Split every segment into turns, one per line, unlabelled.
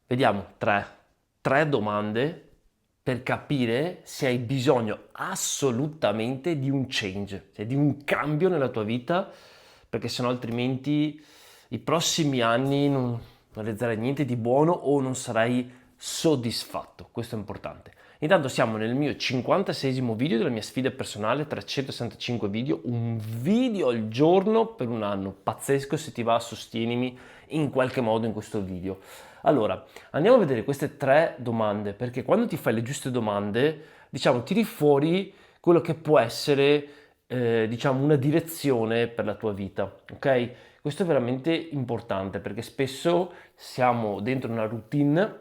Vediamo tre domande per capire se hai bisogno assolutamente di un change, cioè di un cambio nella tua vita, perché sennò altrimenti i prossimi anni non realizzerai niente di buono o non sarai soddisfatto. Questo è importante. Intanto siamo nel mio 56esimo video della mia sfida personale, 365 video, un video al giorno per un anno. Pazzesco, se ti va, sostienimi in qualche modo in questo video. Allora, andiamo a vedere queste tre domande, perché quando ti fai le giuste domande, diciamo, tiri fuori quello che può essere, diciamo, una direzione per la tua vita, ok? Questo è veramente importante perché spesso siamo dentro una routine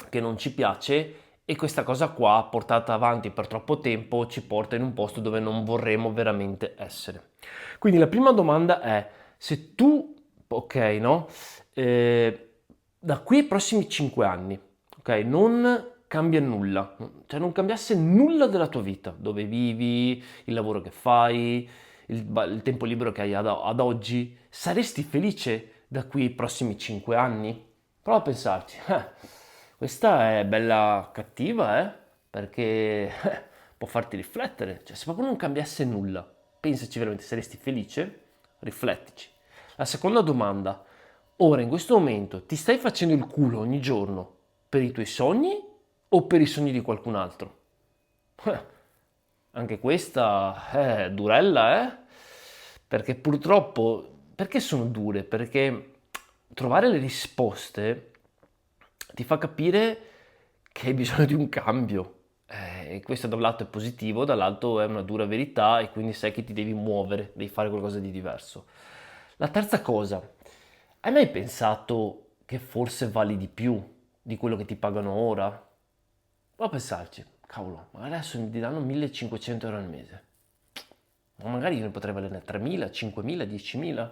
che non ci piace e questa cosa qua, portata avanti per troppo tempo, ci porta in un posto dove non vorremmo veramente essere. Quindi la prima domanda è, se tu, ok, no? Da qui ai prossimi 5 anni, ok? Non cambia nulla, cioè non cambiasse nulla della tua vita, dove vivi, il lavoro che fai, il tempo libero che hai ad oggi, saresti felice da qui ai prossimi 5 anni? Prova a pensarci. Questa è bella cattiva, perché può farti riflettere. Cioè, se proprio non cambiasse nulla, pensaci veramente, saresti felice? Riflettici. La seconda domanda. Ora, in questo momento, ti stai facendo il culo ogni giorno per i tuoi sogni o per i sogni di qualcun altro? Anche questa è durella, eh? Perché purtroppo, perché sono dure? Perché trovare le risposte ti fa capire che hai bisogno di un cambio. E questo da un lato è positivo, dall'altro è una dura verità e quindi sai che ti devi muovere, devi fare qualcosa di diverso. La terza cosa, hai mai pensato che forse vali di più di quello che ti pagano ora? Prova a pensarci, cavolo, magari adesso mi daranno 1500 euro al mese, ma magari io ne potrei valerne 3000, 5000, 10.000.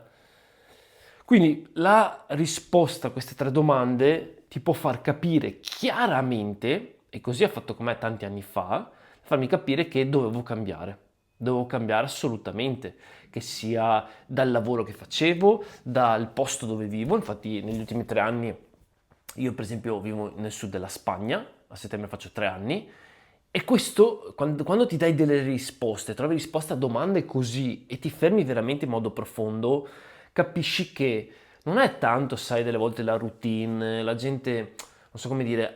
Quindi la risposta a queste tre domande ti può far capire chiaramente, e così ha fatto con me tanti anni fa, farmi capire che dovevo cambiare. Dovevo cambiare assolutamente, che sia dal lavoro che facevo, dal posto dove vivo. Infatti negli ultimi 3 anni io per esempio vivo nel sud della Spagna, a settembre faccio 3 anni, e questo, quando ti dai delle risposte, trovi risposte a domande così e ti fermi veramente in modo profondo, capisci che non è tanto, sai, delle volte la routine, la gente, non so come dire,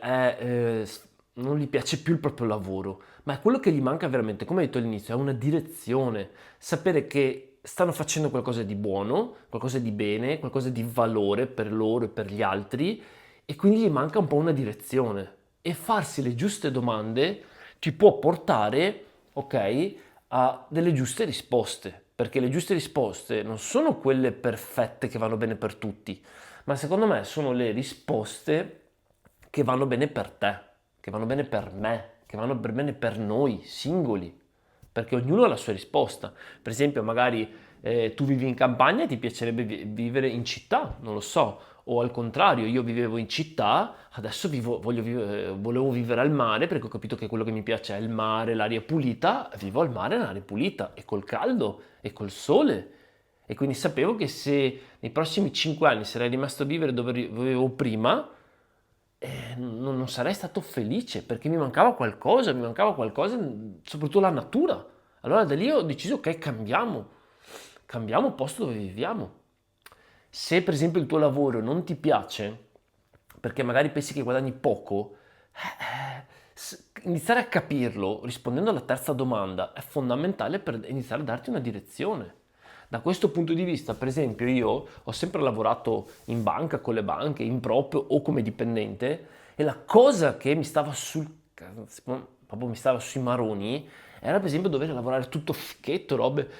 non gli piace più il proprio lavoro, ma è quello che gli manca veramente, come hai detto all'inizio, è una direzione, sapere che stanno facendo qualcosa di buono, qualcosa di bene, qualcosa di valore per loro e per gli altri, e quindi gli manca un po' una direzione. E farsi le giuste domande ti può portare, ok, a delle giuste risposte, perché le giuste risposte non sono quelle perfette che vanno bene per tutti, ma secondo me sono le risposte che vanno bene per te, che vanno bene per me, che vanno bene per noi singoli, perché ognuno ha la sua risposta. Per esempio, magari tu vivi in campagna e ti piacerebbe vivere in città, non lo so, o al contrario, io vivevo in città, adesso volevo vivere al mare perché ho capito che quello che mi piace è il mare, l'aria pulita, vivo al mare, l'aria pulita, e col caldo, e col sole. E quindi sapevo che se nei prossimi 5 anni sarei rimasto a vivere dove vivevo prima, non sarei stato felice perché mi mancava qualcosa, soprattutto la natura. Allora da lì ho deciso che cambiamo il posto dove viviamo. Se per esempio il tuo lavoro non ti piace, perché magari pensi che guadagni poco, iniziare a capirlo rispondendo alla terza domanda è fondamentale per iniziare a darti una direzione. Da questo punto di vista, per esempio, io ho sempre lavorato in banca, con le banche, in proprio o come dipendente, e la cosa che mi stava proprio mi stava sui maroni era per esempio dover lavorare tutto ficchetto, robe.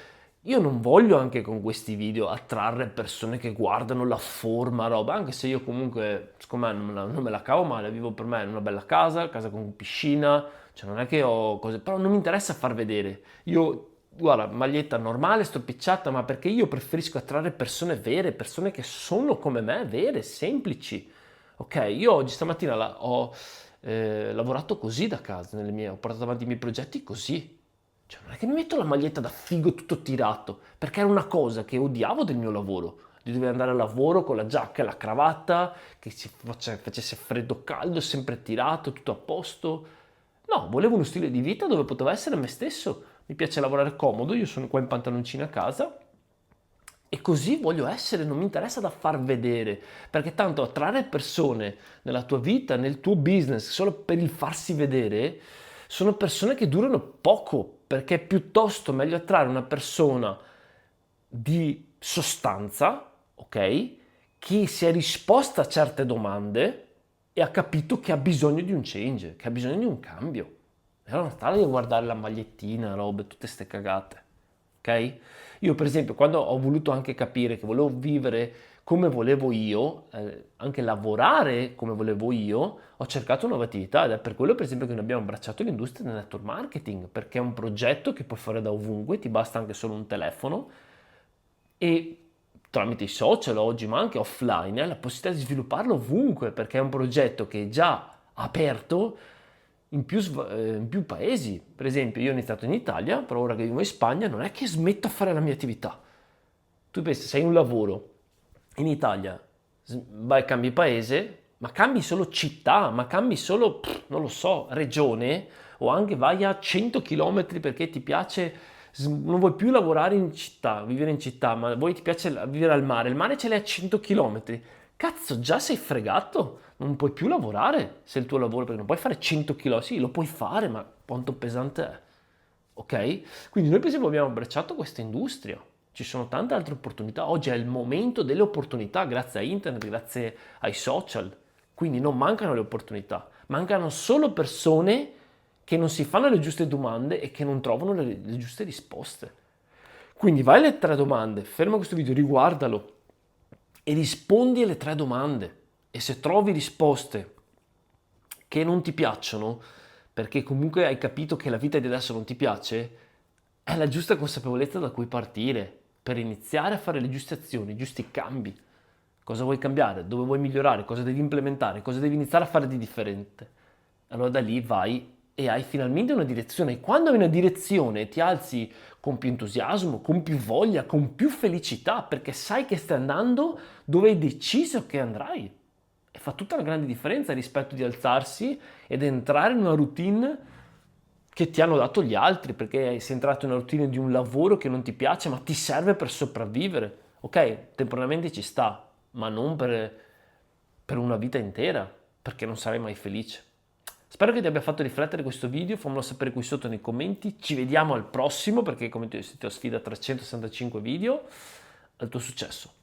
Io non voglio anche con questi video attrarre persone che guardano la forma, roba, anche se io comunque, secondo me, non me la cavo male, vivo per me in una bella casa con piscina, cioè non è che ho cose, però non mi interessa far vedere. Io, guarda, maglietta normale, stropicciata, ma perché io preferisco attrarre persone vere, persone che sono come me, vere, semplici. Ok, io oggi stamattina ho lavorato così da casa, ho portato avanti i miei progetti così. Cioè, non è che mi metto la maglietta da figo tutto tirato, perché era una cosa che odiavo del mio lavoro. di dover andare al lavoro con la giacca e la cravatta, che si facesse freddo o caldo, sempre tirato, tutto a posto. No, volevo uno stile di vita dove potevo essere me stesso. Mi piace lavorare comodo, io sono qua in pantaloncini a casa e così voglio essere, non mi interessa da far vedere, perché tanto attrarre persone nella tua vita, nel tuo business, solo per il farsi vedere, sono persone che durano poco, perché è piuttosto meglio attrarre una persona di sostanza, ok? Che si è risposta a certe domande e ha capito che ha bisogno di un change, che ha bisogno di un cambio. E allora non stare a guardare la magliettina, robe, tutte ste cagate, ok? Io per esempio quando ho voluto anche capire che volevo vivere come volevo io, anche lavorare come volevo io, ho cercato nuove attività ed è per quello per esempio che noi abbiamo abbracciato l'industria del network marketing, perché è un progetto che puoi fare da ovunque, ti basta anche solo un telefono e tramite i social oggi, ma anche offline, la possibilità di svilupparlo ovunque, perché è un progetto che è già aperto in più paesi. Per esempio, io ho iniziato in Italia, però ora che vivo in Spagna non è che smetto a fare la mia attività. Tu pensi, sei un lavoro in Italia, vai, cambi paese, ma cambi solo città, ma cambi solo, non lo so, regione, o anche vai a 100 km perché ti piace, non vuoi più lavorare in città, vivere in città, ma ti piace vivere al mare, il mare ce l'hai a 100 km. Cazzo, già sei fregato, non puoi più lavorare se il tuo lavoro, perché non puoi fare 100 km, sì, lo puoi fare, ma quanto pesante è, ok? Quindi noi per esempio abbiamo abbracciato questa industria, ci sono tante altre opportunità, oggi è il momento delle opportunità grazie a internet, grazie ai social, quindi non mancano le opportunità, mancano solo persone che non si fanno le giuste domande e che non trovano le giuste risposte. Quindi vai alle tre domande, ferma questo video, riguardalo e rispondi alle tre domande. E se trovi risposte che non ti piacciono, perché comunque hai capito che la vita di adesso non ti piace, è la giusta consapevolezza da cui partire per iniziare a fare le giuste azioni, i giusti cambi. Cosa vuoi cambiare? Dove vuoi migliorare? Cosa devi implementare? Cosa devi iniziare a fare di differente? Allora da lì vai e hai finalmente una direzione. E quando hai una direzione ti alzi con più entusiasmo, con più voglia, con più felicità, perché sai che stai andando dove hai deciso che andrai. E fa tutta una grande differenza rispetto di alzarsi ed entrare in una routine che ti hanno dato gli altri, perché sei entrato in una routine di un lavoro che non ti piace, ma ti serve per sopravvivere. Ok, temporaneamente ci sta, ma non per una vita intera, perché non sarai mai felice. Spero che ti abbia fatto riflettere questo video, fammelo sapere qui sotto nei commenti. Ci vediamo al prossimo, perché come ti ho sfida 365 video. Al tuo successo.